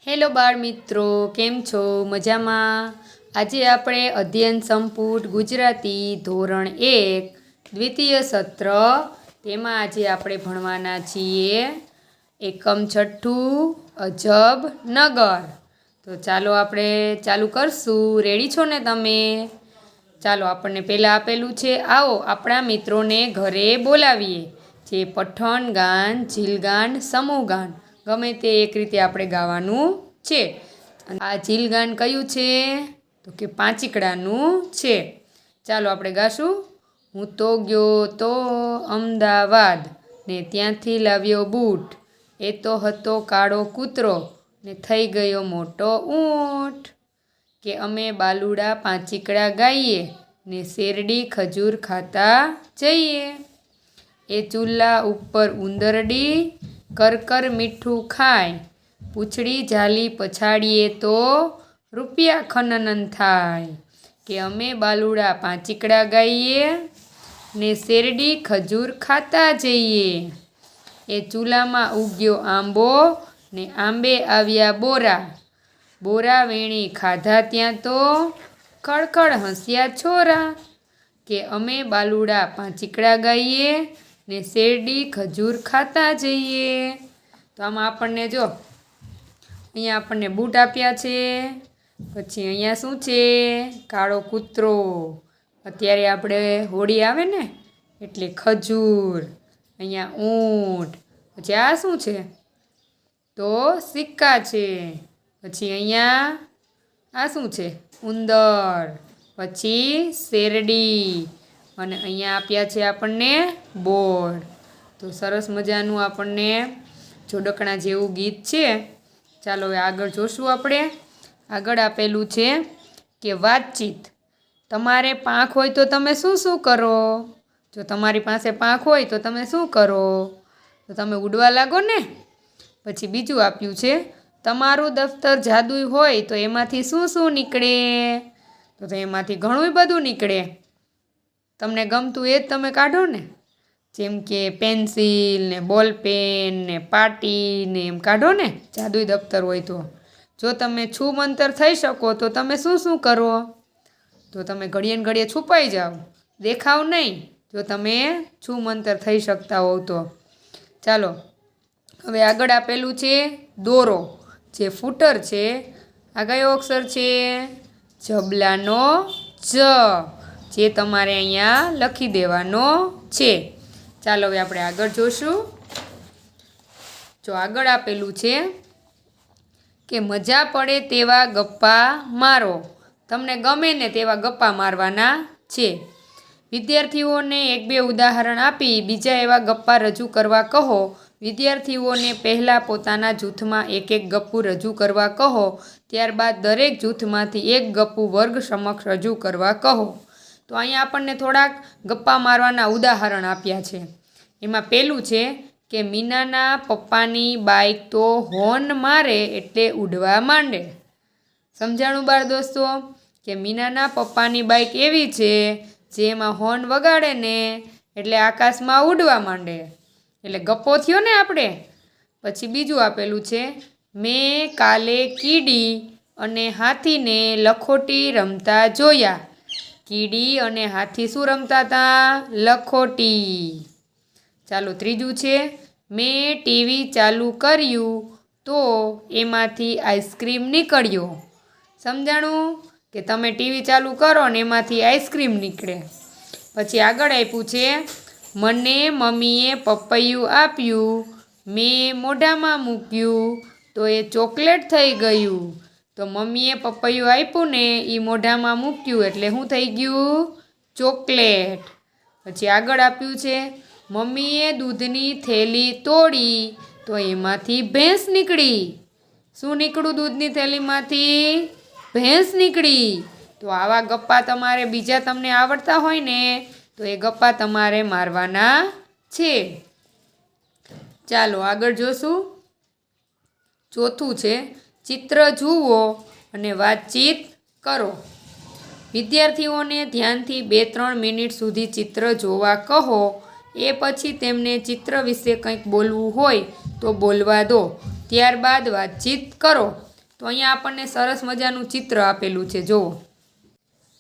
Hello બાળ મિત્રો, કેમ છો? મજામાં? આજે આપણે અધ્યયન સંપુટ ગુજરાતી ધોરણ 1 દ્વિતીય સત્ર તેમાં આજે આપણે ભણવાના છીએ એકમ છઠ્ઠું અજબ નગર. તો ચાલો આપણે ચાલુ કરશું. રેડી છો ને તમે? ચાલો, આપણને પહેલાં આપેલું છે, આવો આપણા મિત્રોને ઘરે બોલાવીએ. જે પઠન ગાન, જીલગાન, સમૂહગાન ગમે તે એક રીતે આપણે ગાવાનું છે. આ જીલગાન કયું છે? તો કે પાંચીકડાનું છે. ચાલો આપણે ગાશું. હું તો ગયો તો અમદાવાદ ને ત્યાંથી લાવ્યો બૂટ. એ તો હતો કાળો કૂતરો ને થઈ ગયો મોટો ઊંટ. કે અમે બાલુડા પાંચીકડા ગાઈએ ને શેરડી ખજૂર ખાતા જઈએ. એ ચૂલા ઉપર ઉંદરડી કરકર મીઠું ખાય. પૂંછડી ઝાલી પછાડીએ તો રૂપિયા ખનન થાય. કે અમે બાલુડા પાંચીકડા ગાઈએ ને શેરડી ખજૂર ખાતા જઈએ. એ ચૂલામાં ઉગ્યો આંબો ને આંબે આવ્યા બોરા. બોરા વેણી ખાધા ત્યાં તો ખડખડ હસ્યા છોરા. કે અમે બાલુડા પાંચીકડા ગાઈએ ને શેરડી ખજૂર ખાતા જઈએ. તો આમાં આપણને જો અહીંયા આપણને બૂટ આપ્યા છે. પછી અહીંયા શું છે? કાળો કૂતરો. અત્યારે આપણે હોળી આવે ને એટલે ખજૂર. અહીંયા ઊંટ. પછી આ શું છે? તો સિક્કા છે. પછી અહીંયા આ શું છે? ઉંદર. પછી શેરડી. અને અહીંયા આપ્યા છે આપણને બોર્ડ. તો સરસ મજાનું આપણને જોડકણા જેવું ગીત છે. ચાલો હવે આગળ જોશું આપણે. આગળ આપેલું છે કે વાતચીત. તમારે પાંખ હોય તો તમે શું શું કરો? જો તમારી પાસે પાંખ હોય તો તમે શું કરો? તો તમે ઉડવા લાગો ને. પછી બીજું આપ્યું છે, તમારું દફતર જાદુઈ હોય તો એમાંથી શું શું નીકળે? તો એમાંથી ઘણું બધું નીકળે. તમને ગમતું એ જ તમે કાઢો ને. જેમ કે પેન્સિલ ને બોલપેન ને પાટી ને એમ કાઢો ને જાદુઈ દફતર હોય તો. જો તમે છૂમંતર થઈ શકો તો તમે શું શું કરો? તો તમે ઘડીએ ને ઘડીએ છુપાઈ જાઓ, દેખાવ નહીં, જો તમે છૂમંતર થઈ શકતા હોવ તો. ચાલો હવે આગળ આપેલું છે દોરો. જે ફૂટર છે, આ કયો અક્ષર છે? જબલાનો જ. જે તમારે અહીંયા લખી દેવાનો છે. ચાલો હવે આપણે આગળ જોશું. જો આગળ આપેલું છે કે મજા પડે તેવા ગપ્પા મારો. તમને ગમે ને તેવા ગપ્પા મારવાના છે. વિદ્યાર્થીઓને એક બે ઉદાહરણ આપી બીજા એવા ગપ્પા રજૂ કરવા કહો. વિદ્યાર્થીઓને પહેલાં પોતાના જૂથમાં એક એક ગપ્પુ રજૂ કરવા કહો. ત્યારબાદ દરેક જૂથમાંથી એક ગપ્પુ વર્ગ સમક્ષ રજૂ કરવા કહો. તો અહીંયા આપણને થોડાક ગપ્પા મારવાના ઉદાહરણ આપ્યા છે. એમાં પહેલું છે કે મીનાના પપ્પાની બાઇક તો હોર્ન મારે એટલે ઉડવા માંડે. સમજાણું બાળ દોસ્તો? કે મીનાના પપ્પાની બાઇક એવી છે જેમાં હોર્ન વગાડે ને એટલે આકાશમાં ઉડવા માંડે. એટલે ગપ્પો થયો ને આપણે. પછી બીજું આપેલું છે, મેં કાલે કીડી અને હાથીને લખોટી રમતા જોયા. કીડી અને હાથી શું રમતા હતા? લખોટી. ચાલો ત્રીજું છે, મેં ટીવી ચાલુ કર્યું તો એમાંથી આઈસ્ક્રીમ નીકળ્યો. સમજાણું? કે તમે ટીવી ચાલુ કરો ને એમાંથી આઈસ્ક્રીમ નીકળે. પછી આગળ આપ્યું છે, મને મમ્મીએ પપૈયું આપ્યું, મેં મોઢામાં મૂક્યું તો એ ચોકલેટ થઈ ગયું. તો મમ્મીએ પપૈયું આપ્યું ને એ મોઢામાં મૂક્યું એટલે શું થઈ ગયું? ચોકલેટ. પછી આગળ આપ્યું છે, મમ્મીએ દૂધની થેલી તોડી તો એમાંથી ભેંસ નીકળી. શું નીકળ્યું દૂધની થેલીમાંથી? ભેંસ નીકળી. તો આવા ગપ્પા તમારે બીજા તમને આવડતા હોય ને તો એ ગપ્પા તમારે મારવાના છે. ચાલો આગળ જોશું. ચોથું છે, ચિત્ર જુઓ અને વાતચીત કરો. વિદ્યાર્થીઓને ધ્યાનથી 2-3 મિનિટ સુધી ચિત્ર જોવા કહો. એ પછી તેમને ચિત્ર વિશે કંઈક બોલવું હોય તો બોલવા દો. ત્યારબાદ વાતચીત કરો. તો અહીંયા આપણને સરસ મજાનું ચિત્ર આપેલું છે. જુઓ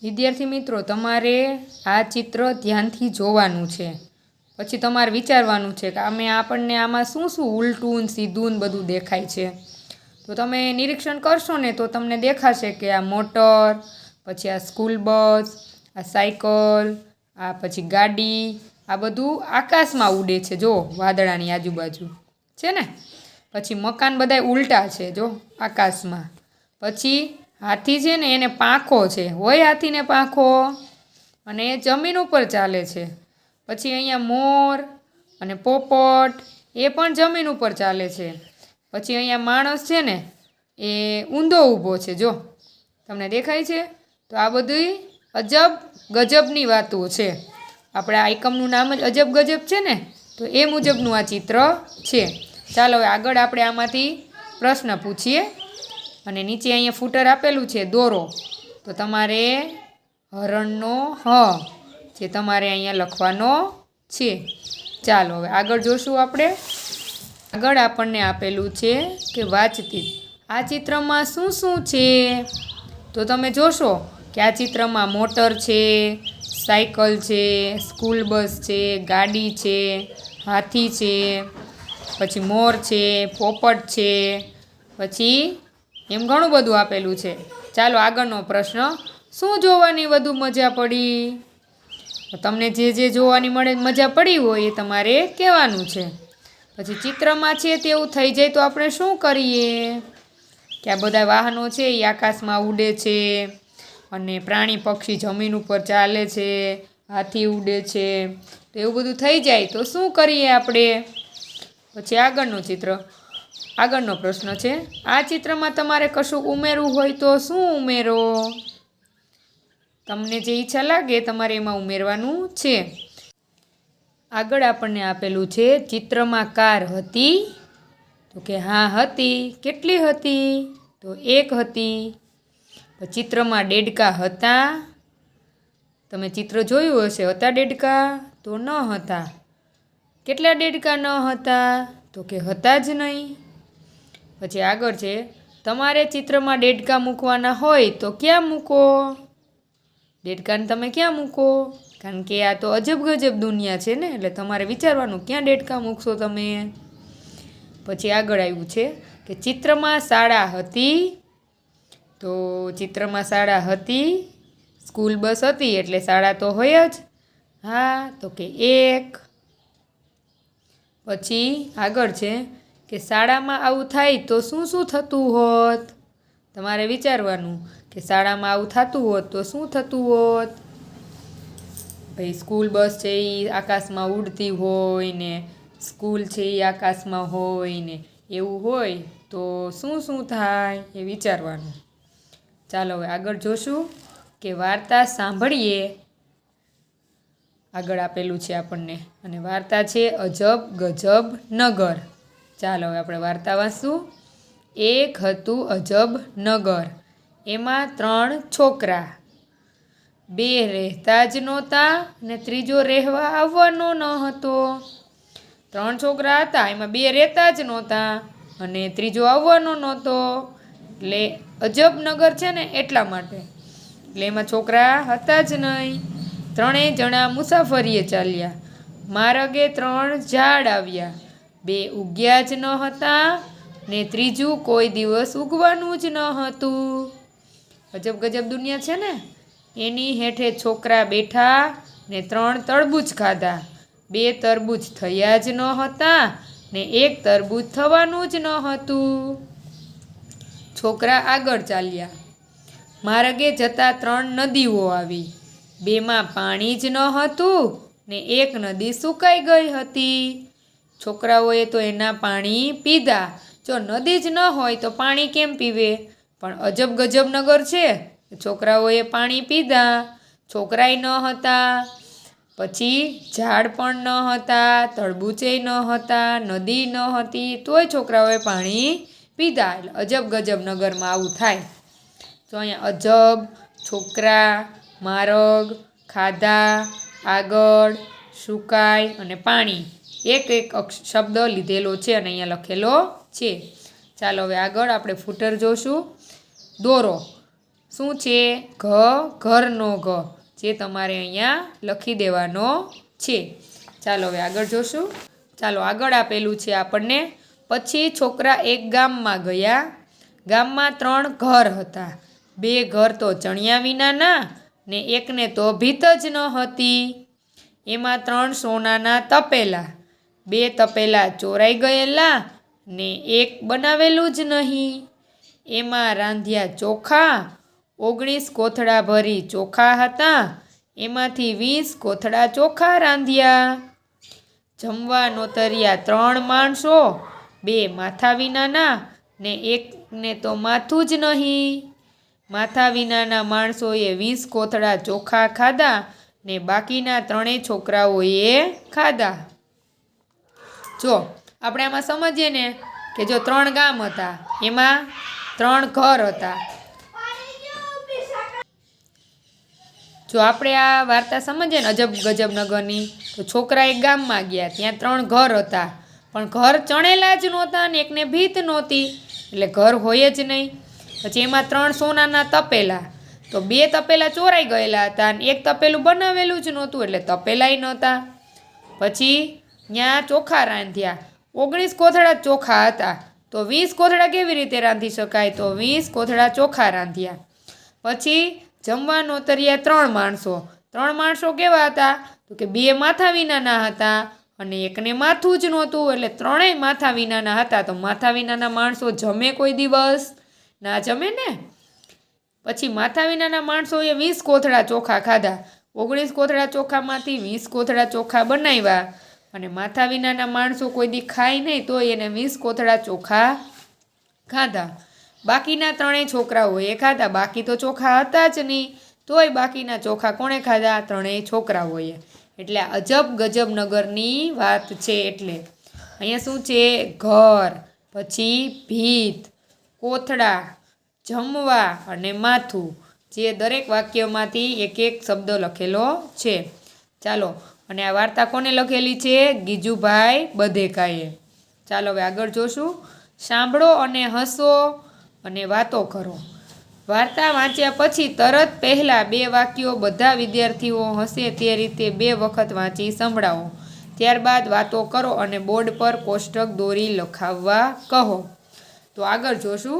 વિદ્યાર્થી મિત્રો, તમારે આ ચિત્ર ધ્યાનથી જોવાનું છે. પછી તમારે વિચારવાનું છે કે આપણને આમાં શું શું ઉલટું ને સીધું ને બધું દેખાય છે. તો તમે નિરીક્ષણ કરશો ને તો તમને દેખાશે કે આ મોટર, પછી આ સ્કૂલ બસ, આ સાયકલ, આ પછી ગાડી, આ બધું આકાશમાં ઉડે છે. જો વાદળાની આજુબાજુ છે ને. પછી મકાન બધાય ઉલટા છે જો આકાશમાં. પછી હાથી છે ને એને પાંખો છે, હોય હાથીને પાંખો, અને એ જમીન ઉપર ચાલે છે. પછી અહીંયા મોર અને પોપટ એ પણ જમીન ઉપર ચાલે છે. પછી અહીંયા માણસ છે ને એ ઊંધો ઊભો છે. જો તમને દેખાય છે. તો આ બધી અજબ ગજબની વાતો છે. આપણે આ આઇકમનું નામ જ અજબ ગજબ છે ને, તો એ મુજબનું આ ચિત્ર છે. ચાલો હવે આગળ આપણે આમાંથી પ્રશ્ન પૂછીએ. અને નીચે અહીંયા ફૂટર આપેલું છે દોરો. તો તમારે હરણનો હ જે તમારે અહીંયા લખવાનો છે. ચાલો હવે આગળ જોશું આપણે. આગળ આપણને આપેલું છે કે વાતચીત. આ ચિત્રમાં શું શું છે? તો તમે જોશો કે આ ચિત્રમાં મોટર છે, સાયકલ છે, સ્કૂલ બસ છે, ગાડી છે, હાથી છે, પછી મોર છે, પોપટ છે, પછી એમ ઘણું બધું આપેલું છે. ચાલો આગળનો પ્રશ્ન. શું જોવાની વધુ મજા પડી? તમને જે જોવાની મજા પડી હોય એ તમારે કહેવાનું છે. પછી ચિત્રમાં છે તેવું થઈ જાય તો આપણે શું કરીએ? કે આ બધા વાહનો છે એ આકાશમાં ઉડે છે, અને પ્રાણી પક્ષી જમીન ઉપર ચાલે છે, હાથી ઉડે છે. તો એવું બધું થઈ જાય તો શું કરીએ આપણે? પછી આગળનો પ્રશ્ન છે. આ ચિત્રમાં તમારે કશું ઉમેરવું હોય તો શું ઉમેરો? તમને જે ઈચ્છા લાગે તમારે એમાં ઉમેરવાનું છે. આગળ આપણને આપેલું છે ચિત્રમાં કાર હતી? તો કે હા હતી. કેટલી હતી? તો 1 હતી. ચિત્રમાં દેડકા હતા? તમે ચિત્ર જોયું હશે. હતા દેડકા? તો ન હતા. કેટલા દેડકા ન હતા? તો કે હતા જ નહીં. પછી આગળ છે તમારે ચિત્રમાં દેડકા મૂકવાના હોય તો ક્યાં મૂકો? દેડકાને તમે ક્યાં મૂકો? કારણ કે આ તો અજબ ગજબ દુનિયા છે ને, એટલે તમારે વિચારવાનું ક્યાં દેડકા મૂકશો તમે. પછી આગળ આવ્યું છે કે ચિત્રમાં શાળા હતી? તો ચિત્રમાં શાળા હતી. સ્કૂલ બસ હતી એટલે શાળા તો હોય જ. હા, તો કે 1. પછી આગળ છે કે શાળામાં આવું થાય તો શું શું થતું હોત? તમારે વિચારવાનું કે શાળામાં આવું થતું હોત તો શું થતું હોત? ભાઈ સ્કૂલ બસ છે એ આકાશમાં ઉડતી હોય ને, સ્કૂલ છે એ આકાશમાં હોય ને, એવું હોય તો શું શું થાય એ વિચારવાનું. ચાલો હવે આગળ જોશું કે વાર્તા સાંભળીએ. આગળ આપેલું છે આપણને, અને વાર્તા છે અજબ ગજબ નગર. ચાલો હવે આપણે વાર્તા વાંચશું. એક હતું અજબ નગર, એમાં 3 છોકરા. 2 રહેતા જ નહોતા ને ત્રીજો રહેવા આવવાનો ન હતો. 3 છોકરા હતા, એમાં 2 રહેતા જ નહોતા અને ત્રીજો આવવાનો નહોતો. એટલે અજબ નગર છે ને એટલા માટે. એટલે એમાં છોકરા હતા જ નહીં. 3 જણા મુસાફરીએ ચાલ્યા. માર્ગે 3 ઝાડ આવ્યા. 2 ઉગ્યા જ ન હતા ને ત્રીજું કોઈ દિવસ ઉગવાનું જ ન હતું. અજબ ગજબ દુનિયા છે ને. એની હેઠે છોકરા બેઠા ને 3 તરબૂચ ખાધા. 2 તરબૂચ થયા જ ન હતા ને 1 તરબૂચ થવાનું જ ન હતું. છોકરા આગળ ચાલ્યા. માર્ગે જતા 3 નદીઓ આવી. 2માં પાણી જ ન હતું ને 1 નદી સુકાઈ ગઈ હતી. છોકરાઓએ તો એના પાણી પીધા. જો નદી જ ન હોય તો પાણી કેમ પીવે? પણ અજબ ગજબ નગર છે, છોકરાઓએ પાણી પીધા. છોકરાય ન હતા, પછી ઝાડ પણ ન હતા, તરબૂચે ન હતા, નદી ન હતી, તોય છોકરાઓએ પાણી પીધા. એટલે અજબ ગજબ નગરમાં આવું થાય. તો અહીંયા અજબ, છોકરા, માર્ગ, ખાધા, આગળ, સુકાય અને પાણી એક શબ્દ લીધેલો છે અને અહીંયા લખેલો છે. ચાલો હવે આગળ આપણે ફૂટર જોશું. દોરો શું છે? ઘરનો ઘ, જે તમારે અહીંયા લખી દેવાનો છે. ચાલો હવે આગળ જોશું. ચાલો આગળ આપેલું છે આપણને. પછી છોકરા એક ગામમાં ગયા. ગામમાં 3 ઘર હતા. 2 ઘર તો ચણિયા વિનાના ને એકને તો ભીત જ ન હતી. એમાં 3 સોનાના તપેલા. 2 તપેલા ચોરાઈ ગયેલા ને એક બનાવેલું જ નહીં. એમાં રાંધ્યા ચોખા. 19 કોથળા ભરી ચોખા હતા. એમાંથી 20 કોથળા ચોખા રાંધ્યા. જમવા નોતર્યા 3 માણસો. 2 માથા વિનાના ને એકને તો માથું જ નહીં. માથા વિનાના માણસોએ 20 કોથળા ચોખા ખાધા ને બાકીના 3 છોકરાઓએ ખાધા. જો આપણે આમાં સમજીએ ને કે જો 3 ગામ હતા, એમાં 3 ઘર હતા. જો આપણે આ વાર્તા સમજીએ ને અજબ ગજબ નગરની, તો છોકરા એક ગામમાં ગયા. ત્યાં 3 ઘર હતા, પણ ઘર ચણેલા જ નહોતા ને એકને ભીત નહોતી, એટલે ઘર હોય જ નહીં. પછી એમાં 3 સોનાના તપેલા. તો 2 તપેલા ચોરાઈ ગયેલા હતા અને એક તપેલું બનાવેલું જ નહોતું, એટલે તપેલાય નહોતા. પછી ત્યાં ચોખા રાંધ્યા. 19 કોથળા ચોખા હતા, તો 20 કોથળા કેવી રીતે રાંધી શકાય? તો 20 કોથળા ચોખા રાંધ્યા. પછી જમવા નોતર્યા 3 માણસો. 3 માણસો કેવા હતા? તો કે 2 માથા વિનાના હતા અને એકને માથું જ નહોતું, એટલે 3 માથા વિનાના હતા. તો માથા વિનાના માણસો જમે કોઈ દિવસ? ના જમે ને. પછી માથા વિનાના માણસોએ 20 કોથળા ચોખા ખાધા. 19 કોથળા ચોખામાંથી 20 કોથળા ચોખા બનાવ્યા અને માથા વિનાના માણસો કોઈ દી ખાય નહીં, તો એને 20 કોથળા ચોખા ખાધા. બાકીના 3 છોકરાઓએ ખાધા. બાકી તો ચોખા હતા જ નહીં, તોય બાકીના ચોખા કોણે ખાધા? 3 છોકરાઓએ. એટલે અજબ ગજબ નગરની વાત છે. એટલે અહીંયા શું છે? ઘર, પછી ભીત, કોથળા, જમવા અને માથું, જે દરેક વાક્યમાંથી એક એક શબ્દ લખેલો છે. ચાલો, અને આ વાર્તા કોને લખેલી છે? ગીજુભાઈ બધેકાએ. ચાલો હવે આગળ જોશું. સાંભળો અને હસો અને વાતો કરો. વાર્તા વાંચ્યા પછી તરત પહેલાં 2 વાક્યો બધા વિદ્યાર્થીઓ હસે તે રીતે 2 વખત વાંચી સંભળાવો. ત્યારબાદ વાતો કરો અને બોર્ડ પર કોષ્ટક દોરી લખાવવા કહો. તો આગળ જોશું.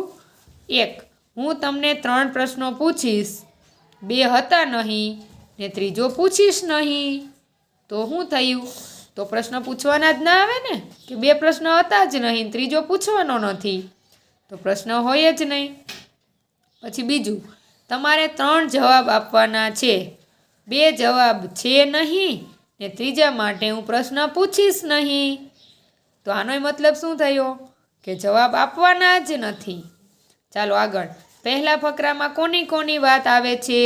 1. હું તમને 3 પ્રશ્નો પૂછીશ. 2 હતા નહીં ને ત્રીજો પૂછીશ નહીં. તો શું થયું? તો પ્રશ્ન પૂછવાના જ ના આવે ને, કે 2 પ્રશ્ન હતા જ નહીં, ત્રીજો પૂછવાનો નથી, તો પ્રશ્ન હોય જ નહીં. પછી બીજું, તમારે 3 જવાબ આપવાના છે. 2 જવાબ છે નહીં ને ત્રીજા માટે હું પ્રશ્ન પૂછીશ નહીં. તો આનો મતલબ શું થયો? કે જવાબ આપવાના જ નથી. ચાલો આગળ. પહેલા ફકરામાં કોની કોની વાત આવે છે?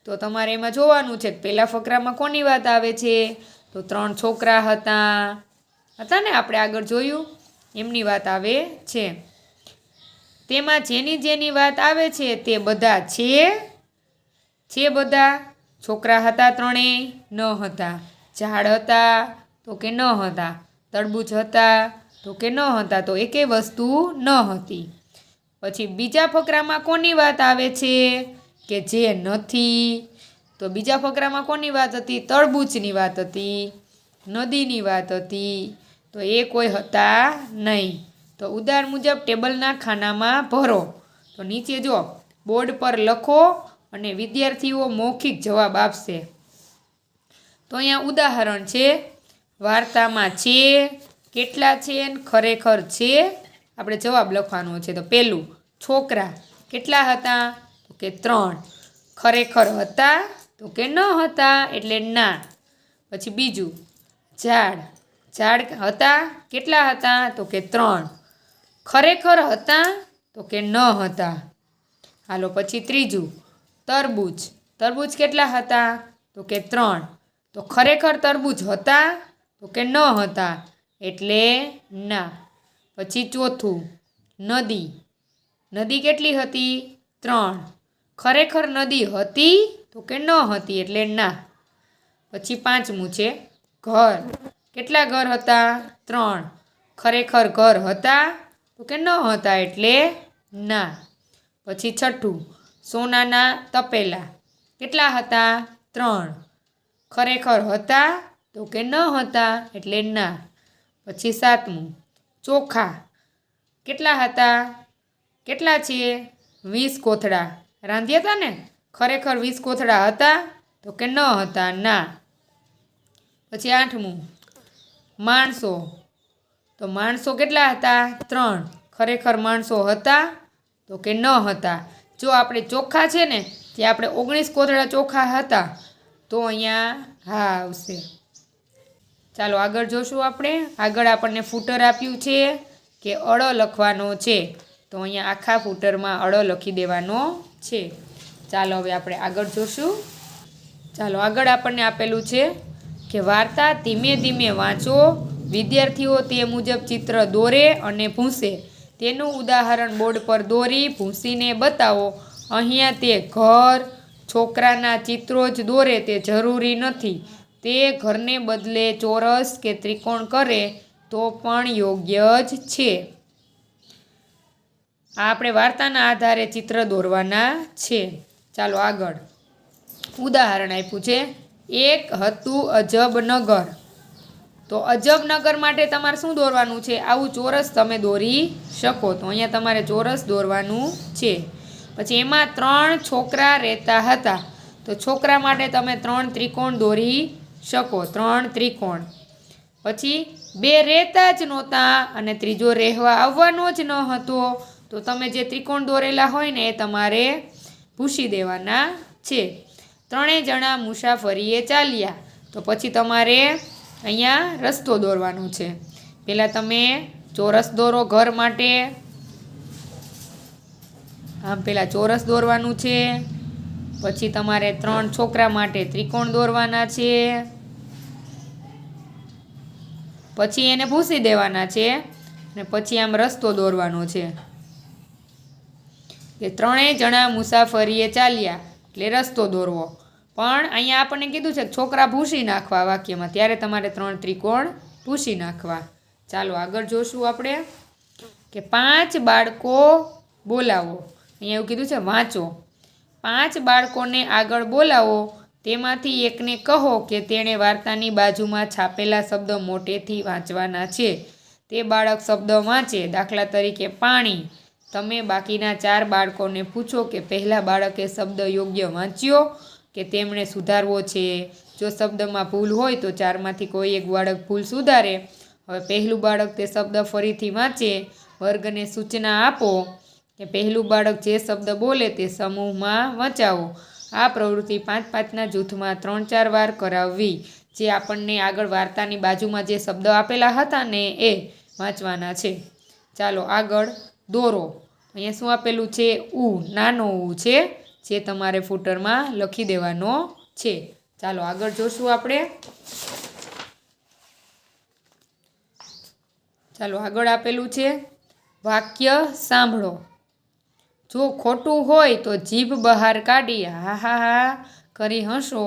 તો તમારે એમાં જોવાનું છે કે પહેલા ફકરામાં કોની વાત આવે છે? તો 3 છોકરા હતા ને, આપણે આગળ જોયું, એમની વાત આવે છે. તેમાં જેની જેની વાત આવે છે તે બધા છે બધા. છોકરા હતા 3 ન હતા. ઝાડ હતા તો કે ન હતા. તરબૂચ હતા તો કે ન હતા. તો એકેય વસ્તુ ન હતી. પછી બીજા ફકરામાં કોની વાત આવે છે? કે જે નથી. તો બીજા ફકરામાં કોની વાત હતી? તરબૂચની વાત હતી, નદીની વાત હતી. તો એ કોઈ હતા નહીં. તો ઉદાહરણ મુજબ ટેબલના ખાનામાં ભરો. તો નીચે જો બોર્ડ પર લખો અને વિદ્યાર્થીઓ મૌખિક જવાબ આપશે. તો અહીંયા ઉદાહરણ છે. વાર્તામાં છે, કેટલા છે ને ખરેખર છે. આપણે જવાબ લખવાનો છે. તો પહેલું, છોકરા કેટલા હતા? તો કે 3. ખરેખર હતા? તો કે ન હતા, એટલે ના. પછી બીજું, ઝાડ હતા? કેટલા હતા? તો કે 3. ખરેખર હતા? તો કે ન હતા. હાલો પછી ત્રીજું, તરબૂચ કેટલા હતા? તો કે 3. તો ખરેખર તરબૂચ હતા? તો કે ન હતા, એટલે ના. પછી ચોથું, નદી કેટલી હતી? 3. ખરેખર નદી હતી? તો કે ન હતી, એટલે ના. પછી પાંચમું છે ઘર. કેટલા ઘર હતા? 3. ખરેખર ઘર હતા? તો કે ન હતા એટલે ના. પછી છઠ્ઠું, સોનાના તપેલા કેટલા હતા? 3. ખરેખર હતા? તો કે ન હતા એટલે ના. પછી 7મું, ચોખા કેટલા હતા? કેટલા છે? 20 કોથળા રાંધ્યા હતા ને? ખરેખર 20 કોથળા હતા? તો કે ન હતા, ના. પછી 8મું, માણસો. તો માણસો કેટલા હતા? 3. ખરેખર માણસો હતા? તો કે ન હતા. જો આપણે ચોખા છે ને તે આપણે 19 કોથળા ચોખા હતા તો અહીંયા હા આવશે. ચાલો આગળ જોશું આપણે. આગળ આપણને ફૂટર આપ્યું છે કે અળ લખવાનો છે. તો અહીંયા આખા ફૂટરમાં અળ લખી દેવાનો છે. ચાલો હવે આપણે આગળ જોશું. ચાલો આગળ આપણને આપેલું છે કે વાર્તા ધીમે ધીમે વાંચો. વિદ્યાર્થીઓ તે મુજબ ચિત્ર દોરે અને ભૂંસે. તેનું ઉદાહરણ બોર્ડ પર દોરી ભૂંસીને બતાવો. અહીંયા તે ઘર, છોકરાના ચિત્રો જ દોરે તે જરૂરી નથી. તે ઘરને બદલે ચોરસ કે ત્રિકોણ કરે તો પણ યોગ્ય જ છે. આ આપણે વાર્તાના આધારે ચિત્ર દોરવાના છે. ચાલો આગળ ઉદાહરણ આપ્યું છે. એક હતું અજબ નગર. તો અજબ નગર માટે તમારે શું દોરવાનું છે? આવું ચોરસ તમે દોરી શકો. તો અહીંયા તમારે ચોરસ દોરવાનું છે. પછી એમાં 3 છોકરા રહેતા હતા. તો છોકરા માટે તમે 3 ત્રિકોણ દોરી શકો. 3 ત્રિકોણ. પછી 2 રહેતા જ નહોતા અને ત્રીજો રહેવા આવવાનો જ ન હતો. તો તમે જે ત્રિકોણ દોરેલા હોય ને એ તમારે ભૂંસી દેવાના છે. 3 જણા મુસાફરીએ ચાલ્યા. તો પછી તમારે અહીંયા રસ્તો દોરવાનો છે. પહેલાં તમે ચોરસ દોરો ઘર માટે. આમ પહેલાં ચોરસ દોરવાનું છે. પછી તમારે 3 છોકરા માટે ત્રિકોણ દોરવાના છે. પછી એને ભૂંસી દેવાના છે અને પછી આમ રસ્તો દોરવાનો છે કે 3 જણા મુસાફરીએ ચાલ્યા એટલે રસ્તો દોરવો. પણ અહીંયા આપણને કીધું છે કે છોકરા ભૂંસી નાખવા વાક્યમાં, ત્યારે તમારે 3 ત્રિકોણ ભૂંસી નાખવા. ચાલો આગળ જોશું આપણે કે 5 બાળકો બોલાવો. અહીંયા એવું કીધું છે વાંચો. 5 બાળકોને આગળ બોલાવો. તેમાંથી એકને કહો કે તેણે વાર્તાની બાજુમાં છાપેલા શબ્દ મોટેથી વાંચવાના છે. તે બાળક શબ્દ વાંચે. દાખલા તરીકે પાણી. તમે બાકીના 4 બાળકોને પૂછો કે પહેલા બાળકે શબ્દ યોગ્ય વાંચ્યો કે તેમણે સુધારવો છે. જો શબ્દમાં ભૂલ હોય તો 4માંથી કોઈ એક બાળક ભૂલ સુધારે. હવે પહેલું બાળક તે શબ્દ ફરીથી વાંચે. વર્ગને સૂચના આપો કે પહેલું બાળક જે શબ્દ બોલે તે સમૂહમાં વંચાવો. આ પ્રવૃત્તિ 5-5ના જૂથમાં 3-4 વાર કરાવવી. જે આપણને આગળ વાર્તાની બાજુમાં જે શબ્દ આપેલા હતા ને એ વાંચવાના છે. ચાલો આગળ દોરો. અહીંયા શું આપેલું છે? ઉ, નાનો ઉ છે જે તમારે ફૂટરમાં લખી દેવાનો છે. ચાલો આગળ જોશું આપણે. ચાલો આગળ આપેલું છે વાક્ય સાંભળો. જો ખોટું હોય તો જીભ બહાર કાઢી હા હા હા કરી હસો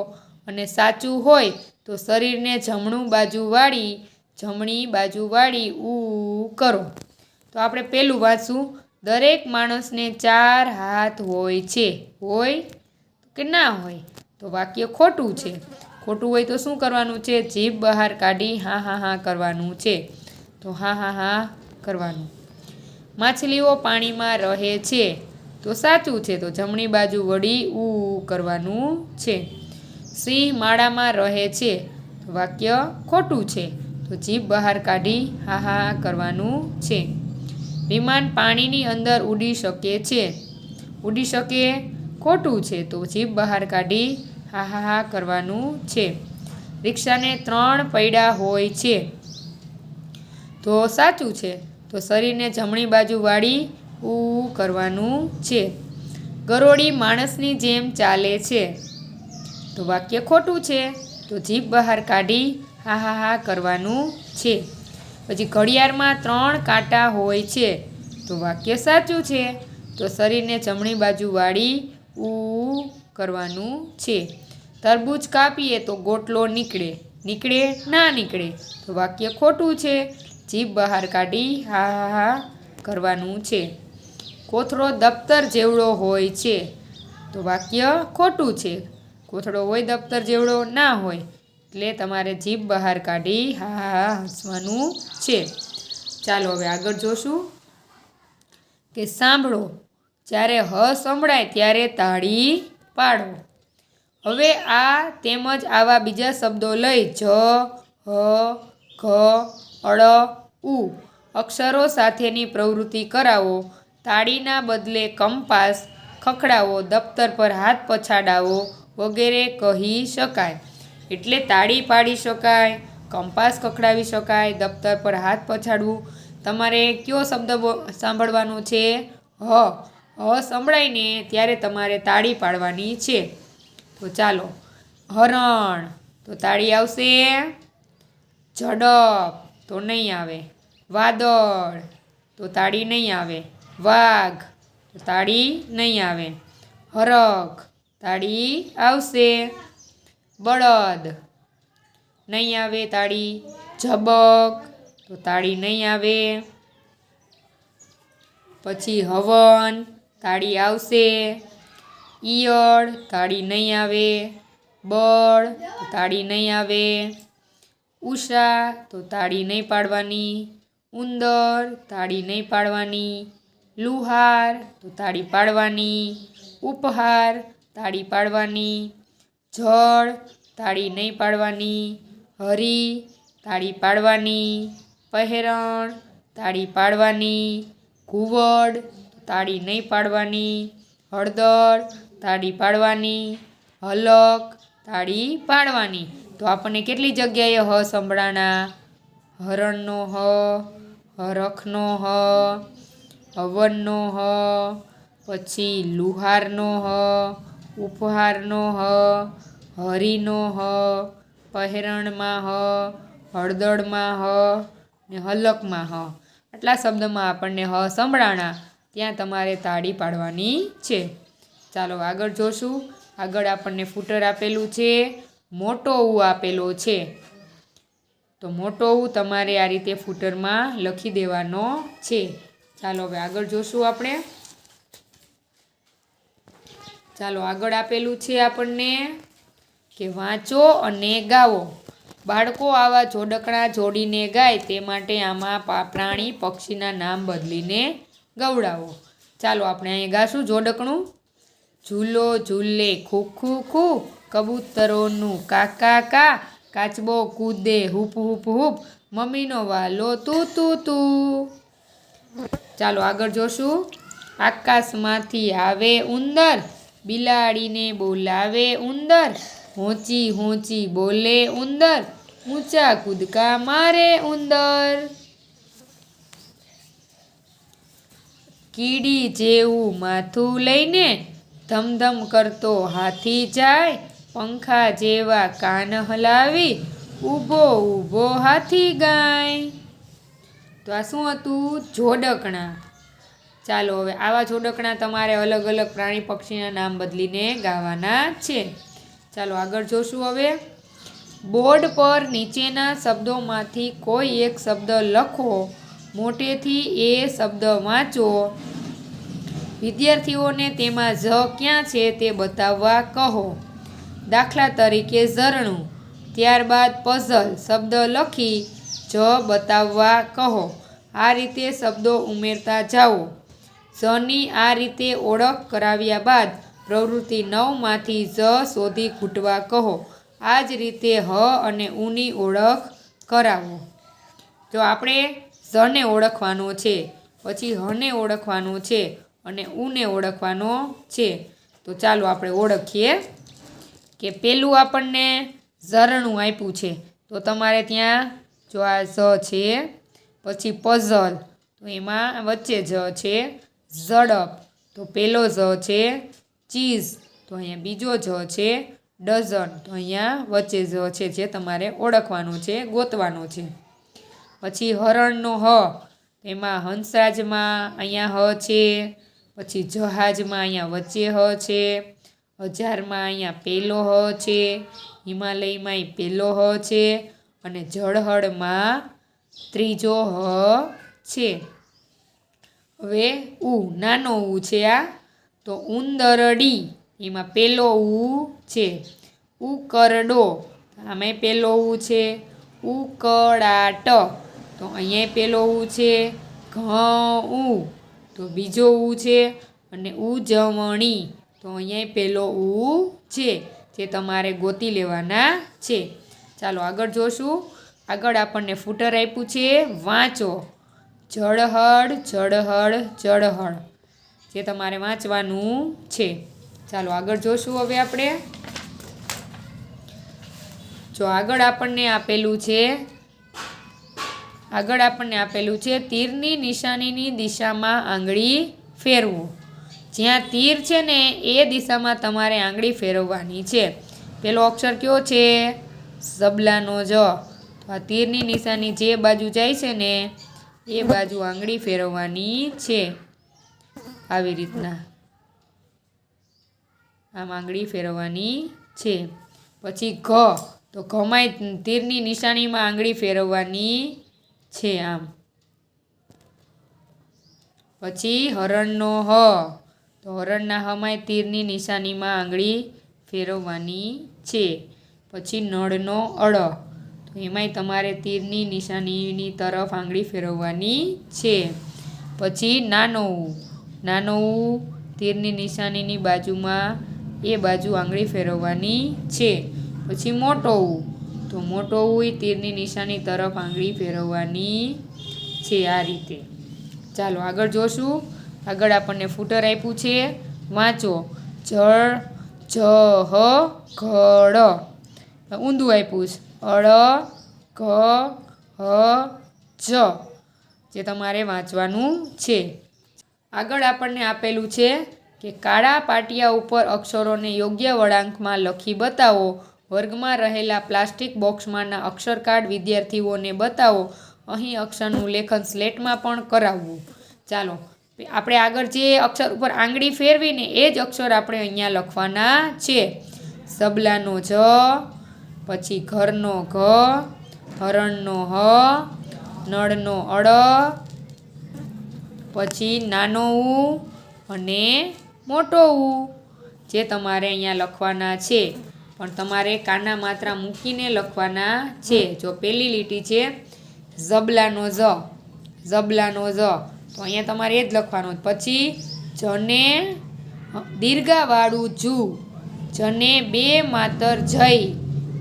અને સાચું હોય તો શરીરને જમણી બાજુ વાળી ઉ કરો. તો આપણે પહેલું વાંચશું. દરેક માણસને 4 હાથ હોય છે. હોય કે ના હોય? તો વાક્ય ખોટું છે. ખોટું હોય તો શું કરવાનું છે? જીભ બહાર કાઢી હા હા હા કરવાનું છે. તો હા હા હા કરવાનું. માછલીઓ પાણીમાં રહે છે. તો સાચું છે. તો જમણી બાજુ વળી ઉ કરવાનું છે. સિંહ માળામાં રહે છે. તો વાક્ય ખોટું છે. તો જીભ બહાર કાઢી હા હા કરવાનું છે. વિમાન પાણીની અંદર ઉડી શકે છે. ઉડી શકે ખોટું છે. તો જીભ બહાર કાઢી હા હા હા કરવાનું છે. રિક્ષાને 3 પૈડા હોય છે. તો સાચું છે. તો શરીરને જમણી બાજુ વાળી ઉ કરવાનું છે. ગરોળી માણસની જેમ ચાલે છે. તો વાક્ય ખોટું છે. તો જીભ બહાર કાઢી હા હા હા કરવાનું છે. પછી ઘડિયાળમાં 3 કાંટા હોય છે. તો વાક્ય સાચું છે. તો શરીરને જમણી બાજુ વાળી ઉ કરવાનું છે. તરબૂચ કાપીએ તો ગોટલો નીકળે. નીકળે ના નીકળે? તો વાક્ય ખોટું છે. જીભ બહાર કાઢી હા હા હા કરવાનું છે. કોથળો દફતર જેવડો હોય છે, તો વાક્ય ખોટું છે. કોથળો હોય દફતર જેવડો ના હોય, એટલે તમારે જીભ બહાર કાઢી હા હસવાનું છે. ચાલો હવે આગળ જોશું કે સાંભળો, જ્યારે હ સંભળાય ત્યારે તાળી પાડો. હવે આ તેમજ આવા બીજા શબ્દો લઈ જ, હ, ઘ, અળ, ઉ અક્ષરો સાથેની પ્રવૃત્તિ કરાવો. તાળીના બદલે કંપાસ ખખડાવો, દફતર પર હાથ પછાડાવો વગેરે કહી શકાય. એટલે તાળી પાડી શકાય, કંપાસ ખખડાવી શકાય, દફતર પર હાથ પછાડવું. તમારે કયો શબ્દ સાંભળવાનો છે? હ. હ સંભળાય ને ત્યારે તમારે તાળી પાડવાની છે. તો ચાલો, હરણ તો તાળી આવશે. ઝડપ તો નહીં આવે. વાદળ તો તાળી નહીં આવે. વાઘ તો તાળી નહીં આવે. હરખ તાળી આવશે. બળદ નહીં આવે તાળી. ઝબક તો તાળી નહીં આવે. પછી હવન તાળી આવશે. ઈયળ તાળી નહીં આવે. બળ તો તાળી નહીં આવે. ઉષા તો તાળી નહીં પાડવાની. ઉંદર તાળી નહીં પાડવાની. લુહાર તો તાળી પાડવાની. ઉપહાર તાળી પાડવાની. જળ તાળી નહીં પાડવાની. હરી તાળી પાડવાની. પહેરણ તાળી પાડવાની. ઘુવડ તાળી નહીં પાડવાની. હળદર તાળી પાડવાની. હલક તાળી પાડવાની. તો આપણને કેટલી જગ્યાએ હ સંભળાણા? હરણનો હ, હરખનો હ, હવનનો હ, પછી લુહારનો હ, ઉપહારનો હ, હરીનો હ, પહેરણમાં હ, હળદરમાં હ ને હલકમાં હ. આટલા શબ્દમાં આપણને હ સંભળાણા. ત્યાં તમારે તાળી પાડવાની છે. ચાલો આગળ જોશું. આગળ આપણને ફૂટર આપેલું છે. મોટો ઉ આપેલો છે. તો મોટો ઉ તમારે આ રીતે ફૂટરમાં લખી દેવાનો છે. ચાલો હવે આગળ જોશું આપણે. ચાલો આગળ આપેલું છે આપણને કે વાંચો અને ગાવો. બાળકો આવા જોડકણા જોડીને ગાય તે માટે આમાં પ્રાણી પક્ષીના નામ બદલીને ગવડાવો. ચાલો આપણે અહીંયા ગાશું જોડકણું. ઝૂલો ઝૂલે ખૂ ખૂ ખૂ, કબૂતરોનું કા કા કા, કાચબો કૂદે હૂપ હૂપ હૂપ, મમ્મીનો વાલો તું તું તું. ચાલો આગળ જોશું. આકાશમાંથી આવે ઉંદર, બિલાડીને બોલાવે ઉંદર, હોંચી હોંચી બોલે ઉંદર, ઊંચા કૂદકા મારે ઉંદર. કીડી જેવું માથું લઈને ધમધમ કરતો હાથી જાય, પંખા જેવા કાન હલાવી ઊભો ઊભો હાથી ગાય. તો આ શું હતું? જોડકણા. ચાલો હવે આવા જોડકણા તમારે અલગ અલગ પ્રાણી પક્ષીના નામ બદલીને ગાવાના છે. ચાલો આગળ જોશું હવે. બોર્ડ પર નીચેના શબ્દોમાંથી કોઈ એક શબ્દ લખો. મોટેથી એ શબ્દ વાંચો. વિદ્યાર્થીઓને તેમાં જ ક્યાં છે તે બતાવવા કહો. દાખલા તરીકે ઝરણું. ત્યારબાદ પઝલ શબ્દ લખી જ બતાવવા કહો. આ રીતે શબ્દો ઉમેરતા જાઓ. ઝની આ રીતે ઓળખ કરાવ્યા બાદ પ્રવૃત્તિ 9 માંથી જ શોધી ખૂટવા કહો. આ જ રીતે હ અને ઉની ઓળખ કરાવો. જો આપણે ઝને ઓળખવાનો છે, પછી હને ઓળખવાનો છે અને ઉને ઓળખવાનો છે. તો ચાલો આપણે ઓળખીએ કે પેલું આપણને ઝરણું આપ્યું છે. તો તમારે ત્યાં જો આ ઝ છે, પછી પઝલ તો એમાં વચ્ચે જ છે. ઝડપ તો પેલો ઝ છે. ચીઝ તો અહીંયા બીજો જ છે. ડઝન તો અહીંયા વચ્ચે જ છે, જે તમારે ઓળખવાનો છે, ગોતવાનો છે. પછી હરણનો હ, એમાં હંસરાજમાં અહીંયા હ છે. પછી જહાજમાં અહીંયા વચ્ચે હ છે. હજારમાં અહીંયા પેલો હ છે. હિમાલયમાં પેલો હ છે. અને જળહળમાં ત્રીજો હ છે. હવે નાનો ઉ છે આ, તો ઉંદરડી એમાં પેલો ઉ છે. ઉકરડો આમાંય પેલો ઉ છે. ઉકળાટ તો અહીંયા પેલો ઉ છે. ઘઉં તો બીજો ઉ છે. અને ઉજવણી તો અહીંયા પેલો ઉ છે, જે તમારે ગોતી લેવાના છે. ચાલો આગળ જોશું. આગળ આપણને ફૂટર આપ્યું છે, વાંચો. ઝળહળ ઝળહળ ઝળહળ, જે તમારે વાંચવાનું છે. ચાલો આગળ જોશું. હવે આપણે જો આગળ આપણને આપેલું છે તીરની નિશાનીની દિશામાં આંગળી ફેરવો. જ્યાં તીર છે ને એ દિશામાં તમારે આંગળી ફેરવવાની છે. પેલો અક્ષર કયો છે? ઝબલાનો જ. તો આ તીરની નિશાની જે બાજુ જાય છે ને એ બાજુ આંગળી ફેરવવાની છે. આવી રીતના આમ આંગળી ફેરવવાની છે. પછી ઘ, તો ઘમાંય તીરની નિશાનીમાં આંગળી ફેરવવાની છે આમ. પછી હરણનો હ, તો હરણના હમાંય તીરની નિશાનીમાં આંગળી ફેરવવાની છે. પછી નળનો અળ, તો એમાંય તમારે તીરની નિશાનીની તરફ આંગળી ફેરવવાની છે. પછી નાનો ઉ તીરની નિશાનીની બાજુમાં એ બાજુ આંગળી ફેરવવાની છે. પછી મોટો ઉ, તો મોટો ઉ તીરની નિશાની તરફ આંગળી ફેરવવાની છે આ રીતે. ચાલો આગળ જોશું. આગળ આપણને ફૂટર આપ્યું છે, વાંચો. જળ જહ ઘડ, ઊંધું આપ્યું છે. અળ ઘ હ જ, જે તમારે વાંચવાનું છે. આગળ આપણને આપેલું છે કે કાળા પાટિયા ઉપર અક્ષરોને યોગ્ય વળાંકમાં લખી બતાવો. વર્ગમાં રહેલા પ્લાસ્ટિક બોક્સમાંના અક્ષર કાર્ડ વિદ્યાર્થીઓને બતાવો. અહીં અક્ષરનું લેખન સ્લેટમાં પણ કરાવવું. ચાલો આપણે આગળ જે અક્ષર ઉપર આંગળી ફેરવીને એ જ અક્ષર આપણે અહીંયા લખવાના છે. ઝબલાનો જ, પછી ઘરનો ઘ, હરણનો હ, નળનો અળ, પછી નાનો ઉ અને મોટો ઉ, જે તમારે અહીંયા લખવાના છે. પણ તમારે કાના માત્રા મૂકીને લખવાના છે. જો પહેલી લીટી છે ઝબલાનો જ, તો અહીંયા તમારે એ જ લખવાનું. પછી જને દીર્ઘાવાળું જુ, જને બે માતર જય,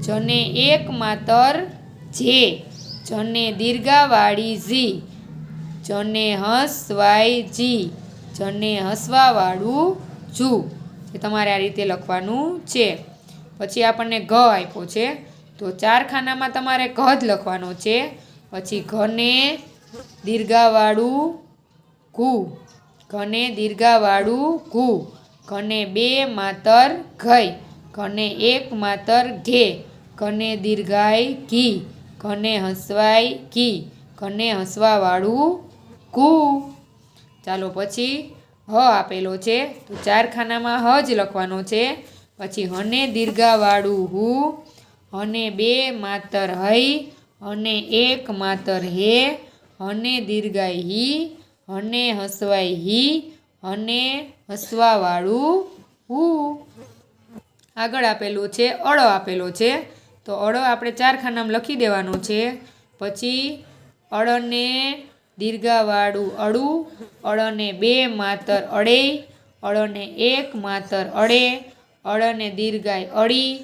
જને એક માતર જે, જને દીર્ઘાવાળી ઝી, જને હસવાય જી, જને હસવાવાળું જુ, એ તમારે આ રીતે લખવાનું છે. પછી આપણને ઘ આપ્યો છે, તો 4 ખાનામાં તમારે ઘ જ લખવાનો છે. પછી ઘને દીર્ઘાવાળું ઘુ, ઘને દીર્ઘાવાળું ઘુ, ઘને બે માતર ઘઈ, ઘને એક માતર ઘે, ઘને દીર્ઘાય ઘી, ઘને હસવાય ઘી, ઘને હસવાવાળું ઘુ. ચાલો પછી હ આપેલો છે, તો 4 ખાનામાં હ જ લખવાનો છે. પછી હને દીર્ઘાવાળું હુ, હને બે માતર હઈ, હને એક માતર હે, હને દીર્ઘાય હી, હને હસવાય હી, હને હસવાવાળું હુ. આગળ આપેલું છે અળ આપેલો છે, તો અળ આપણે 4 ખાનામાં લખી દેવાનો છે. પછી અળને દીર્ઘાવાળું અળું, અળને બે માતર અળે, અળને એક માતર અળે, અળને દીર્ઘાય અળી,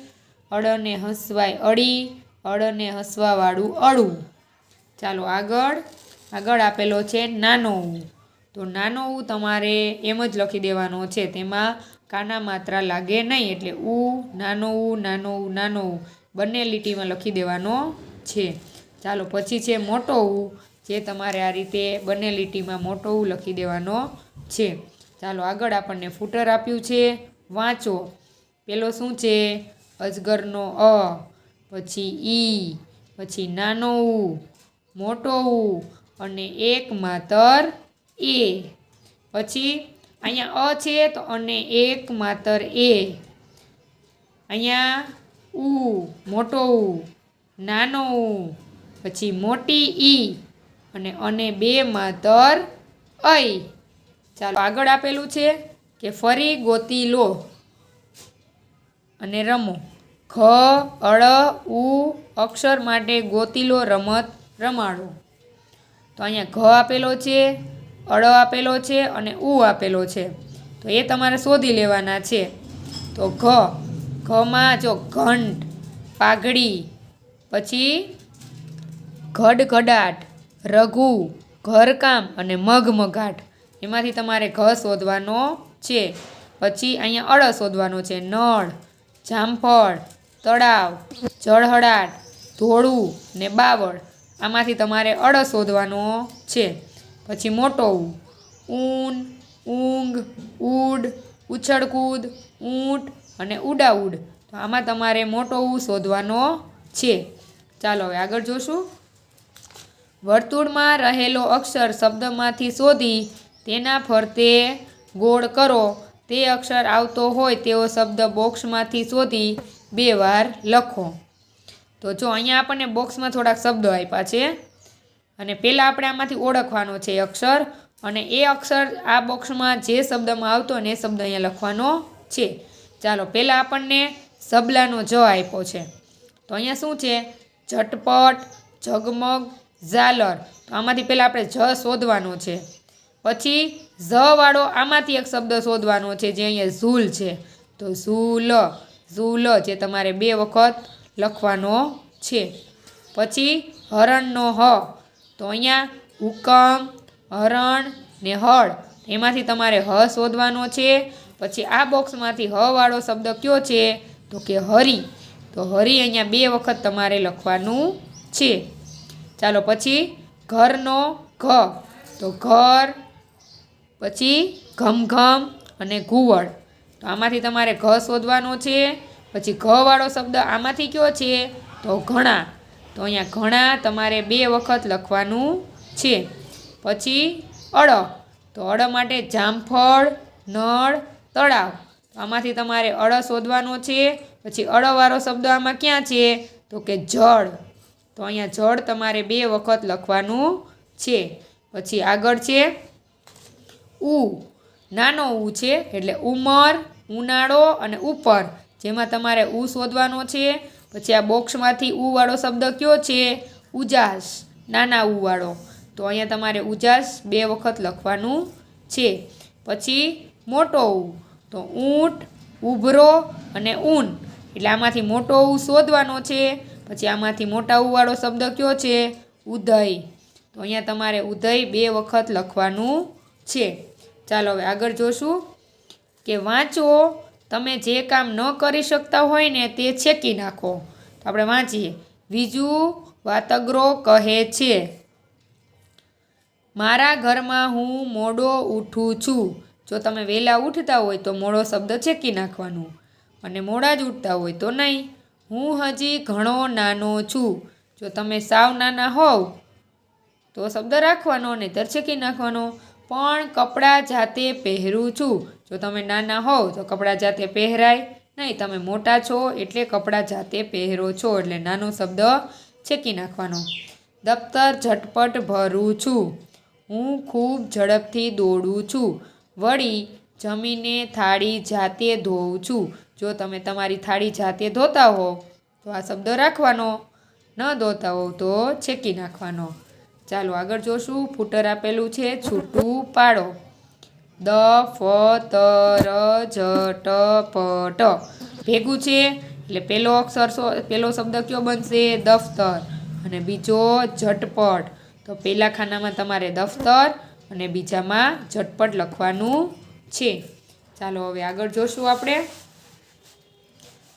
અળને હસવાય અળી, અળને હસવાવાળું અળું. ચાલો આગળ આપેલો છે નાનો ઉ, તો નાનો ઉ તમારે એમ જ લખી દેવાનો છે. તેમાં કાના માત્રા લાગે નહીં, એટલે નાનો ઉ બંને લીટીમાં લખી દેવાનો છે. ચાલો પછી છે મોટો ઉ, જે તમારે આ રીતે બંને લીટીમાં મોટો ઉ લખી દેવાનો છે. ચાલો આગળ આપણને ફૂટર આપ્યું છે, વાંચો. પેલો શું છે? અજગરનો અ, પછી ઈ, પછી નાનો ઉ, મોટો ઉ અને એક માતર એ. પછી અહીંયા અ છે તો અને એક માતર એ. અહીંયા ઉ, મોટો ઉ, નાનો ઉ, પછી મોટી ઈ અને બે માતર ઐ. ચાલો આગળ આપેલું છે કે ફરી ગોતી લો અને રમો. ખ, અળ, ઉ અક્ષર માટે ગોતી લો રમત રમાડો. તો અહીંયા ઘ આપેલો છે, અળ આપેલો છે અને ઉ આપેલો છે. તો એ તમારે શોધી લેવાના છે. તો ઘમાં જો ઘંટ, પાઘડી, પછી ગડગડાટ, રઘુ, ઘરકામ અને મગમગાટ. એમાંથી તમારે ઘ શોધવાનો છે. પછી અહીંયા અળ શોધવાનો છે. નળ, જામફળ, તળાવ, જળહળાટ, ધોળું ને બાવળ. આમાંથી તમારે અળ શોધવાનો છે. પછી મોટો ઊન, ઊંઘ, ઉડ, ઉછળકૂદ, ઊંટ અને ઉડાઉડ. તો આમાં તમારે મોટો ઉ શોધવાનો છે. ચાલો હવે આગળ જોશું. વર્તુળમાં રહેલો અક્ષર શબ્દમાંથી શોધી તેના ફરતે ગોળ કરો. તે અક્ષર આવતો હોય તેવો શબ્દ બોક્સમાંથી શોધી 2 વાર લખો. તો જો અહીંયા આપણને બોક્સમાં થોડાક શબ્દો આપ્યા છે અને પહેલાં આપણે આમાંથી ઓળખવાનો છે અક્ષર, અને એ અક્ષર આ બોક્સમાં જે શબ્દમાં આવતો ને એ શબ્દ અહીંયા લખવાનો છે. ચાલો પહેલાં આપણને સબલાનો જ આપ્યો છે. તો અહીંયા શું છે? ઝટપટ, ઝગમગ, ઝાલર. તો આમાંથી પહેલાં આપણે જ શોધવાનો છે. પછી ઝ વાળો આમાંથી એક શબ્દ શોધવાનો છે જે અહીંયા ઝૂલ છે. તો ઝૂલ જે તમારે 2 વખત લખવાનો છે. પછી હરણનો હ. તો અહીંયા હુકમ, હરણ ને હળ, એમાંથી તમારે હ શોધવાનો છે. પછી આ બોક્સમાંથી હ વાળો શબ્દ કયો છે? તો કે હરી. તો હરી અહીંયા 2 વખત તમારે લખવાનું છે. ચાલો પછી ઘરનો ઘ. તો ઘર, પછી ઘમઘમ અને ઘુવડ. તો આમાંથી તમારે ઘ શોધવાનો છે. પછી ઘ વાળો શબ્દ આમાંથી કયો છે? તો ઘણા. તો અહીંયા ઘણા તમારે 2 વખત લખવાનું છે. પછી અળ. તો અળ માટે જામફળ, નળ, તળાવ. તો આમાંથી તમારે અળ શોધવાનો છે. પછી અળવાળો શબ્દ આમાં ક્યાં છે? તો કે જળ. તો અહીંયા જળ તમારે 2 વખત લખવાનું છે. પછી આગળ છે ઉ. નાનો ઉ છે એટલે ઉમર, ઉનાળો અને ઉપર, જેમાં તમારે ઉ શોધવાનો છે. પછી આ બોક્સમાંથી ઉ વાળો શબ્દ કયો છે? ઉજાસ, નાના ઉ વાળો. તો અહીંયા તમારે ઉજાસ 2 વખત લખવાનું છે. પછી મોટો ઉ. તો ઊંટ, ઉભરો અને ઊન. એટલે આમાંથી મોટો ઉ શોધવાનો છે. પછી આમાંથી મોટા ઉ વાળો શબ્દ કયો છે? ઉદય. તો અહીંયા તમારે ઉદય 2 વખત લખવાનું છે. ચાલો હવે આગળ જોશું કે વાંચો. તમે જે કામ ન કરી શકતા હોય ને તે છેકી નાખો. તો આપણે વાંચીએ. બીજું વાતગરો કહે છે, મારા ઘરમાં હું મોડો ઉઠું છું. જો તમે વહેલા ઉઠતા હોય તો મોડો શબ્દ છેકી નાખવાનું, અને મોડા જ ઉઠતા હોય તો નહીં. હું હજી ઘણો નાનો છું. જો તમે સાવ નાના હોવ તો શબ્દ રાખવાનો, નહીંતર છેકી નાખવાનો. પણ કપડાં જાતે પહેરું છું. જો તમે નાના હોવ તો કપડાં જાતે પહેરાય નહીં. તમે મોટા છો એટલે કપડાં જાતે પહેરો છો, એટલે નાનો શબ્દ છેકી નાખવાનો. દફતર ઝટપટ ભરું છું. હું ખૂબ ઝડપથી દોડું છું. વળી જમીને થાળી જાતે ધોઉં છું. જો તમે તમારી થાળી જાતે ધોતા હો તો આ શબ્દ રાખવાનો, ન ધોતા હો તો છેકી નાખવાનો. ચાલો આગળ જોશું. ફૂટર આપેલું છે, છૂટું પાડો. દ ફ ત ર જ ટ પ ટ ભેગું છે એટલે પહેલો શબ્દ કયો બનશે? દફતર. અને બીજો ઝટપટ. તો પહેલા ખાનામાં તમારે દફતર અને બીજામાં ઝટપટ લખવાનું છે. ચાલો હવે આગળ જોશું. આપણે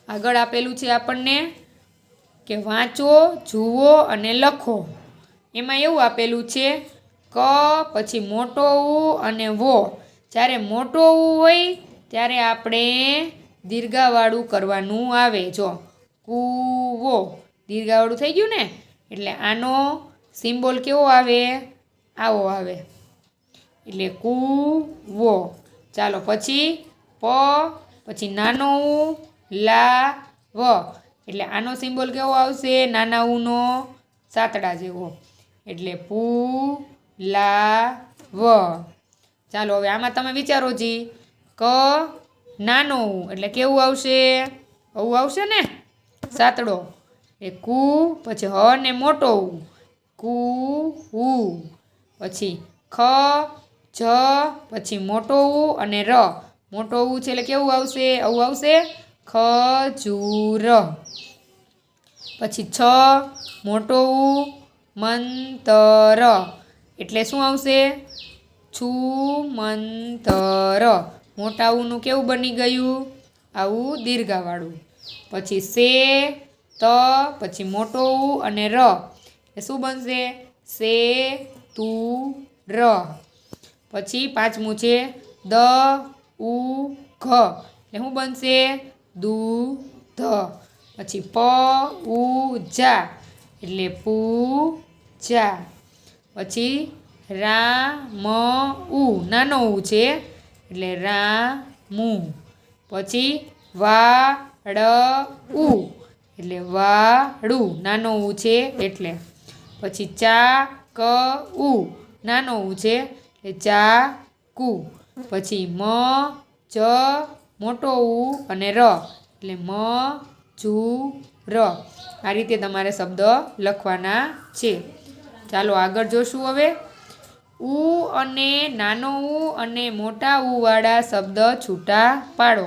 આગળ આપેલું છે આપણને કે વાંચો, જુઓ અને લખો. એમાં એવું આપેલું છે ક, પછી મોટો ઉ અને વો. જ્યારે મોટો ઉ હોય ત્યારે આપણે દીર્ઘાવાળું કરવાનું આવે. જો કૂવો, દીર્ઘાવાળું થઈ ગયું ને, એટલે આનો સિમ્બોલ કેવો આવે? આવો આવે, એટલે કૂવો. ચાલો પછી પ, પછી નાનો ઉ, લા, વ. એટલે આનો સિમ્બોલ કેવો આવશે? નાના ઉનો સાતડા જેવો, એટલે પૂ, લા, વ. ચાલો હવે આમાં તમે વિચારો જી ક નાનો ઉ એટલે કેવું આવશે? આવું આવશે ને, સાતડો. એ કુ, પછી હ ને મોટો ઉ, કુ ઉ. પછી ખ જ, પછી મોટો ઉ અને ર. મોટો ઉ છે એટલે કેવું આવશે? આવું આવશે, ખજૂર. પછી છ મોટો ઉ મંતર એટલે શું આવશે? છુમંતર. મોટા ઉનું કેવું બની ગયું? આવું દીર્ઘાવાળું. પછી સે ત, પછી મોટો ઉ અને ર એ શું બનશે? સે તું ર. પછી પાંચમું છે દ ઉ ઘ એટલે શું બનશે? દૂધ. પછી પ ઉ જા એટલે પૂજા. પછી રા મ ઉ નાનો ઉ છે એટલે રામુ. પછી વા ળ ઉ એટલે વાળું, નાનો ઉ છે એટલે. પછી ચા ક ઉ નાનો ઉ છે એટલે ચાકુ. પછી મ જ મોટો ઉ અને ર એટલે મજૂર. આ રીતે તમારે શબ્દ લખવાના છે. ચાલો આગળ જોશું હવે. ઉ અને નાનો ઉ અને મોટા ઉ વાળા શબ્દ છૂટા પાડો.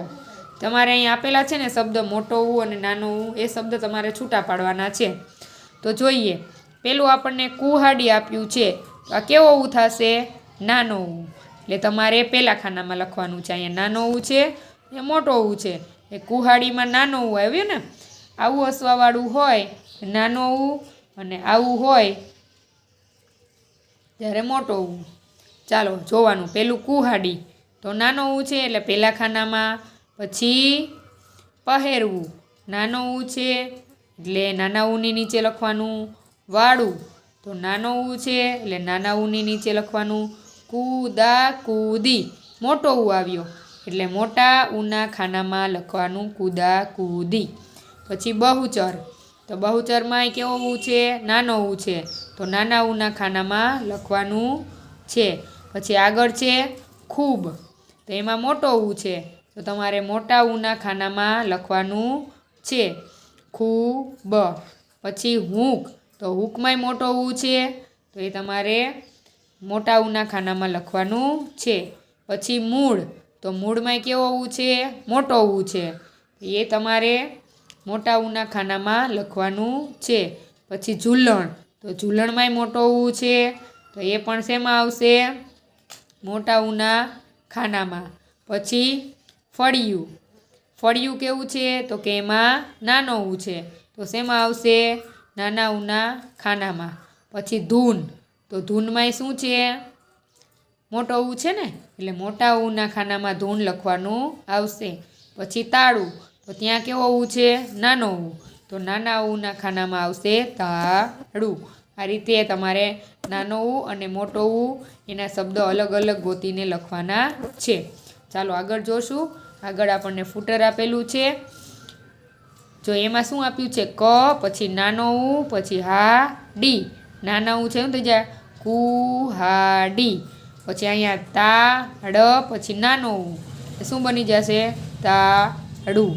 તમારે અહીં આપેલા છે ને શબ્દ મોટો ઉ અને નાનો ઉ, એ શબ્દ તમારે છૂટા પાડવાના છે. તો જોઈએ, પેલું આપણને કુહાડી આપ્યું છે. તો આ કેવો ઉ થશે? નાનો ઉ. એટલે તમારે પહેલા ખાનામાં લખવાનું છે. અહીંયા નાનો ઉ છે એ મોટો ઉ છે. એ કુહાડીમાં નાનો ઉ આવ્યું ને. આવું હસવાવાળું હોય નાનો ઉ અને આવું હોય ત્યારે મોટો ઉ. ચાલો જોવાનું. પેલું કુહાડી તો નાનો ઉ છે એટલે પહેલા ખાનામાં. પછી પહેરવું નાનો ઉ છે એટલે નાના ઉની નીચે લખવાનું. વાળું તો નાનો ઉ છે એટલે નાના ઉની નીચે લખવાનું. કુદા કુદી મોટો ઉ આવ્યો એટલે મોટા ઉના ખાનામાં લખવાનું કુદા કુદી. પછી બહુચર તો બહુચરમાં કેવો ઉ છે? નાનો ઉ છે તો નાના ઉના ખાનામાં લખવાનું છે. પછી આગળ છે ખૂબ તો એમાં મોટો ઉ છે તો તમારે મોટા ઉના ખાનામાં લખવાનું છે ખૂબ. પછી હૂંક તો હૂંકમાંય મોટો ઉ છે તો એ તમારે મોટા ઉના ખાનામાં લખવાનું છે. પછી મૂળ તો મૂળમાંય કેવો ઉ છે? મોટો ઉ છે એ તમારે મોટા ઉના ખાનામાં લખવાનું છે. પછી ઝૂલણ તો ઝૂલણમાંય મોટો ઉ છે તો એ પણ શેમાં આવશે? મોટા ઉના ખાનામાં. પછી ફળિયું, ફળિયું કેવું છે? તો કે એમાં નાનો ઉ છે તો શેમાં આવશે? નાના ઉના ખાનામાં. પછી ધૂન તો ધૂનમાંય શું છે? મોટો ઉ છે ને એટલે મોટા ઉના ખાનામાં ધૂન લખવાનું આવશે. પછી તાળું તો ત્યાં કેવો ઉ છે? નાનો ઉ તો નાના ઉના ખાનામાં આવશે તાળું. આ રીતે તમારે નાનો ઉ અને મોટો ઉ એના શબ્દો અલગ અલગ ગોતીને લખવાના છે. ચાલો આગળ જોશું. આગળ આપણને ફૂટર આપેલું છે. જો એમાં શું આપ્યું છે? ક, પછી નાનો ઉ, પછી હા ડી. નાના ઉ છે શું થઈ જાય? કુહાડી. પછી અહીંયા તા ડ, પછી નાનો ઉ શું બની જશે? તાળું.